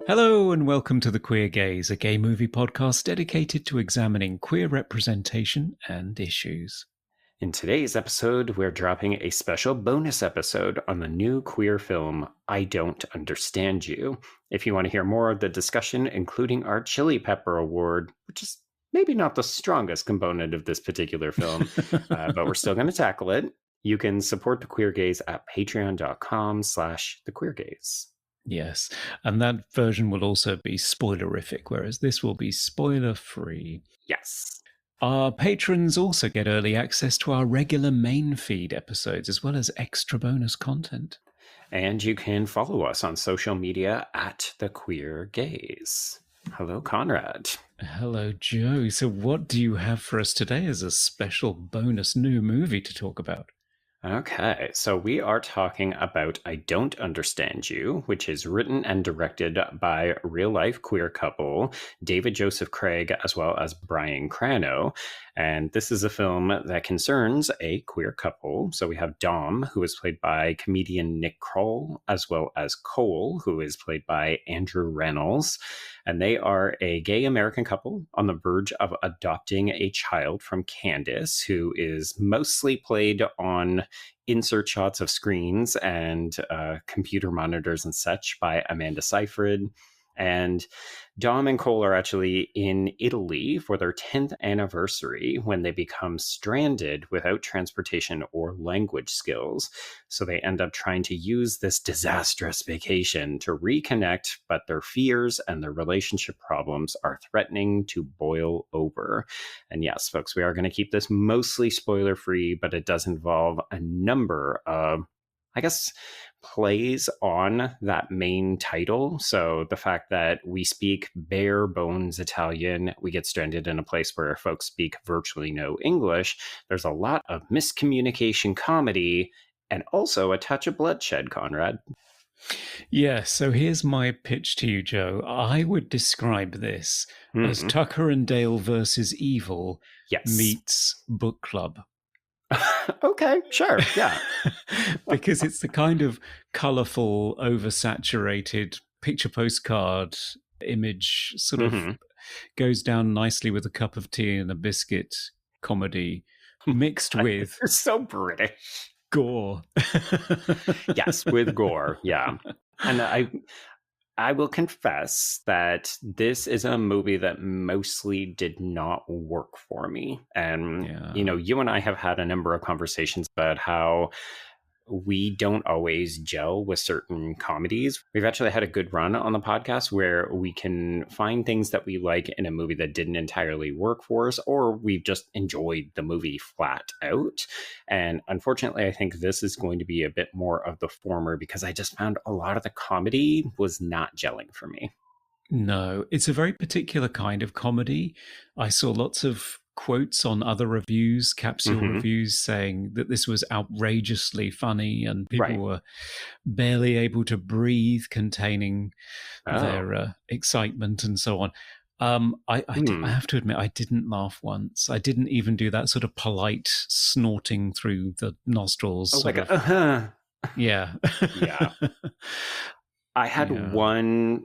Hello and welcome to The Queer Gaze, a gay movie podcast dedicated to examining queer representation and issues. In today's episode, we're dropping a special bonus episode on the new queer film, I Don't Understand You. If you want to hear more of the discussion, including our Chili Pepper Award, which is maybe not the strongest component of this particular film, but we're still going to tackle it, you can support The Queer Gaze at patreon.com/thequeergaze. Yes, and that version will also be spoilerific, whereas this will be spoiler-free. Yes. Our patrons also get early access to our regular main feed episodes, as well as extra bonus content. And you can follow us on social media at The Queer Gaze. Hello, Conrad. Hello, Joe. So what do you have for us today as a special bonus new movie to talk about? Okay, so we are talking about I Don't Understand You, which is written and directed by real-life queer couple David Joseph Craig as well as Brian Crano. And this is a film that concerns a queer couple. So we have Dom, who is played by comedian Nick Kroll, as well as Cole, who is played by Andrew Rannells. And they are a gay American couple on the verge of adopting a child from Candace, who is mostly played on insert shots of screens and computer monitors and such by Amanda Seyfried. And Dom and Cole are actually in Italy for their 10th anniversary when they become stranded without transportation or language skills. So they end up trying to use this disastrous vacation to reconnect, but their fears and their relationship problems are threatening to boil over. And yes, folks, we are going to keep this mostly spoiler-free, but it does involve a number of, plays on that main title. So the fact that we speak bare bones Italian, we get stranded in a place where folks speak virtually no English. There's a lot of miscommunication comedy and also a touch of bloodshed, Conrad. Yeah, so here's my pitch to you, Joe. I would describe this as Tucker and Dale versus Evil meets book club. Okay, sure, yeah. Because it's the kind of colourful, oversaturated picture postcard image sort of goes down nicely with a cup of tea and a biscuit comedy mixed with... You're so British. Gore. Yes, with gore, yeah. And I will confess that this is a movie that mostly did not work for me. And, you and I have had a number of conversations about how we don't always gel with certain comedies. We've actually had a good run on the podcast where we can find things that we like in a movie that didn't entirely work for us, or we've just enjoyed the movie flat out. And unfortunately, I think this is going to be a bit more of the former because I just found a lot of the comedy was not gelling for me. No, it's a very particular kind of comedy. I saw lots of quotes on other reviews, capsule reviews, saying that this was outrageously funny and people were barely able to breathe containing their excitement and so on. I have to admit, I didn't laugh once. I didn't even do that sort of polite snorting through the nostrils. Yeah. Yeah. I had one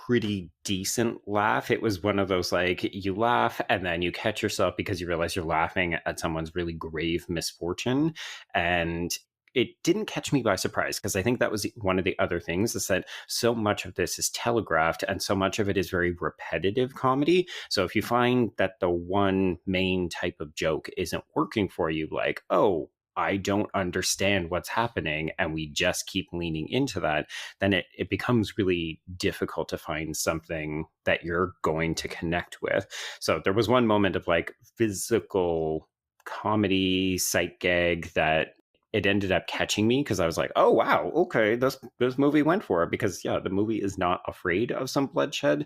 pretty decent laugh. It was one of those, like, you laugh and then you catch yourself because you realize you're laughing at someone's really grave misfortune. And it didn't catch me by surprise because I think that was one of the other things is that so much of this is telegraphed and so much of it is very repetitive comedy. So if you find that the one main type of joke isn't working for you, like, oh, I don't understand what's happening, and we just keep leaning into that, then it becomes really difficult to find something that you're going to connect with. So there was one moment of like physical comedy sight gag that it ended up catching me because I was like, oh, wow, okay, this movie went for it because, yeah, the movie is not afraid of some bloodshed.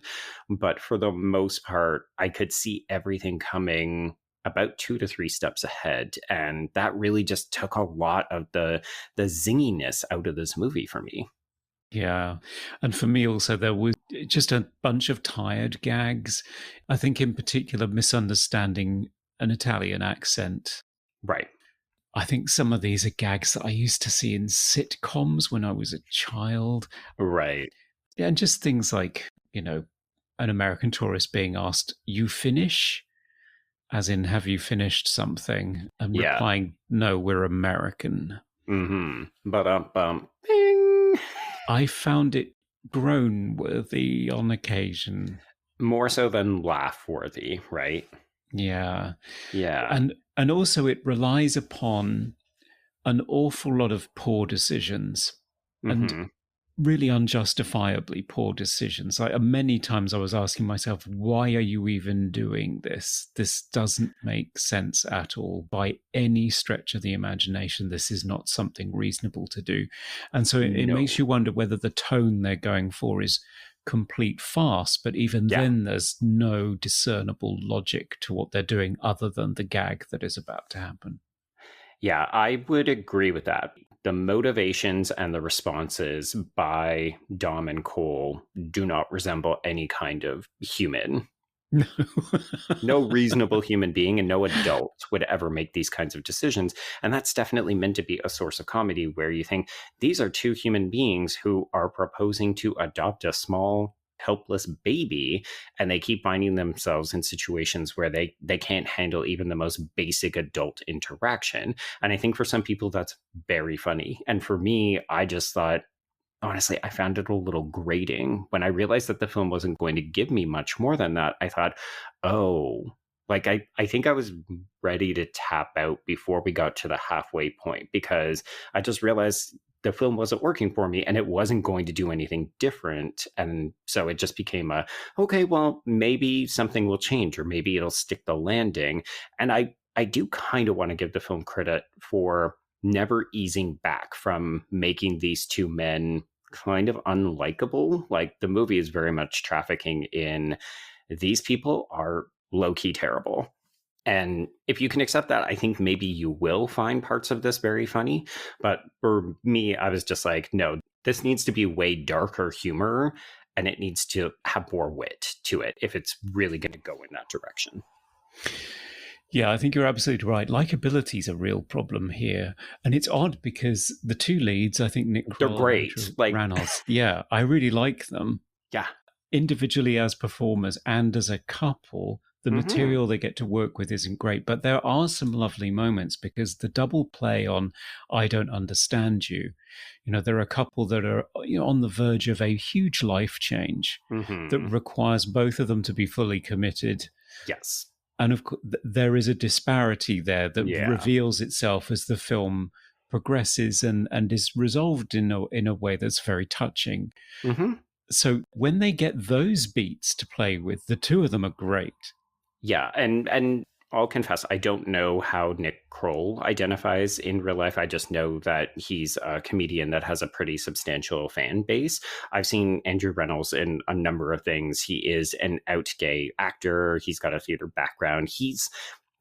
But for the most part, I could see everything coming about 2 to 3 steps ahead. And that really just took a lot of the zinginess out of this movie for me. Yeah. And for me also, there was just a bunch of tired gags. I think in particular, misunderstanding an Italian accent. Right. I think some of these are gags that I used to see in sitcoms when I was a child. Right. Yeah, and just things like, an American tourist being asked, "You finish?" As in, have you finished something? And Yeah. replying, "No, we're American." Mm-hmm. Bing. I found it groan worthy on occasion. More so than laugh worthy, right? Yeah. Yeah. And also it relies upon an awful lot of poor decisions. And Mm-hmm. really unjustifiably poor decisions. Many times I was asking myself, why are you even doing this? This doesn't make sense at all by any stretch of the imagination. This is not something reasonable to do. And so it makes No. you wonder whether the tone they're going for is complete farce, but even Yeah. then there's no discernible logic to what they're doing other than the gag that is about to happen. Yeah, I would agree with that. The motivations and the responses by Dom and Cole do not resemble any kind of human. No. No reasonable human being and no adult would ever make these kinds of decisions. And that's definitely meant to be a source of comedy where you think these are two human beings who are proposing to adopt a small, helpless baby, and they keep finding themselves in situations where they can't handle even the most basic adult interaction. And I think for some people that's very funny. And for me, I just thought, honestly, I found it a little grating. When I realized that the film wasn't going to give me much more than that, I thought, oh, like I think I was ready to tap out before we got to the halfway point because I just realized the film wasn't working for me and it wasn't going to do anything different. And so it just became okay, well, maybe something will change or maybe it'll stick the landing. And I do kind of want to give the film credit for never easing back from making these two men kind of unlikable. Like the movie is very much trafficking in these people are low key terrible. And if you can accept that, I think maybe you will find parts of this very funny. But for me, I was just like, no, this needs to be way darker humor and it needs to have more wit to it if it's really going to go in that direction. Yeah, I think you're absolutely right. Likability is a real problem here. And it's odd because the two leads, I think Nick They're Kroll and great. Andrew Like, Rannells, yeah, I really like them. yeah. Individually as performers and as a couple, the Mm-hmm. material they get to work with isn't great. But there are some lovely moments because the double play on "I don't understand you," they're a couple that are on the verge of a huge life change that Mm-hmm. requires both of them to be fully committed. Yes. And of course, there is a disparity there that Yeah. reveals itself as the film progresses and is resolved in a way that's very touching. Mm-hmm. So when they get those beats to play with, the two of them are great. Yeah, and I'll confess, I don't know how Nick Kroll identifies in real life. I just know that he's a comedian that has a pretty substantial fan base. I've seen Andrew Rannells in a number of things. He is an out gay actor. He's got a theater background. He's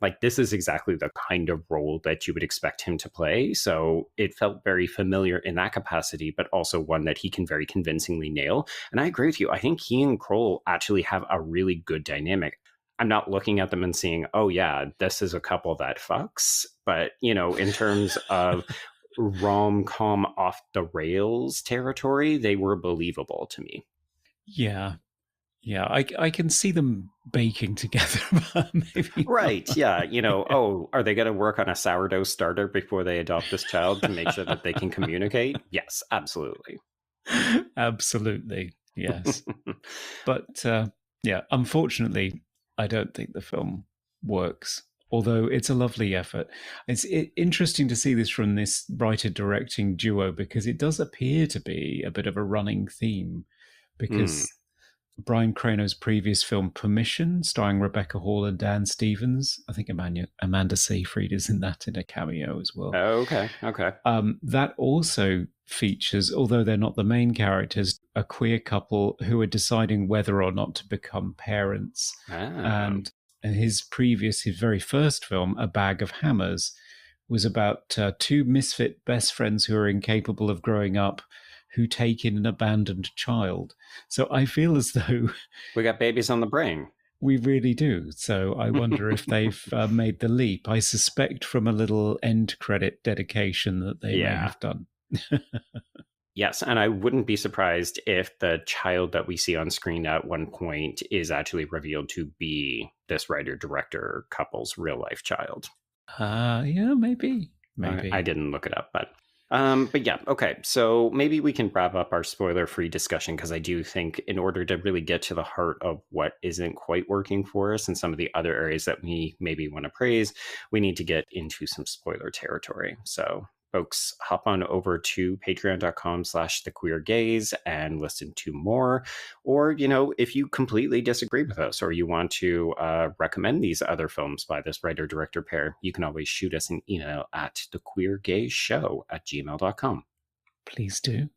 like, this is exactly the kind of role that you would expect him to play. So it felt very familiar in that capacity, but also one that he can very convincingly nail. And I agree with you. I think he and Kroll actually have a really good dynamic. I'm not looking at them and seeing, oh, yeah, this is a couple that fucks. But, in terms of rom-com off the rails territory, they were believable to me. Yeah. Yeah, I can see them baking together, but maybe Right. not. Yeah. Oh, are they going to work on a sourdough starter before they adopt this child to make sure that they can communicate? Yes, absolutely. Absolutely, yes. But yeah, unfortunately, I don't think the film works. Although it's a lovely effort. It's interesting to see this from this writer directing duo because it does appear to be a bit of a running theme. Mm. Because Brian Crano's previous film Permission, starring Rebecca Hall and Dan Stevens, I think Amanda Seyfried is in that in a cameo as well. Okay. Okay. That also features, although they're not the main characters, a queer couple who are deciding whether or not to become parents. Ah. And his very first film, A Bag of Hammers, was about two misfit best friends who are incapable of growing up, who take in an abandoned child. So I feel as though We got babies on the brain. we really do. So I wonder if they've made the leap. I suspect from a little end credit dedication that they may Yeah. have done. Yes, and I wouldn't be surprised if the child that we see on screen at one point is actually revealed to be this writer-director couple's real-life child. Yeah, maybe. I didn't look it up, but yeah, okay. So maybe we can wrap up our spoiler-free discussion, because I do think in order to really get to the heart of what isn't quite working for us and some of the other areas that we maybe want to praise, we need to get into some spoiler territory. So folks, hop on over to patreon.com/thequeergaze and listen to more. Or, if you completely disagree with us or you want to recommend these other films by this writer-director pair, you can always shoot us an email at thequeergazeshow@gmail.com. Please do.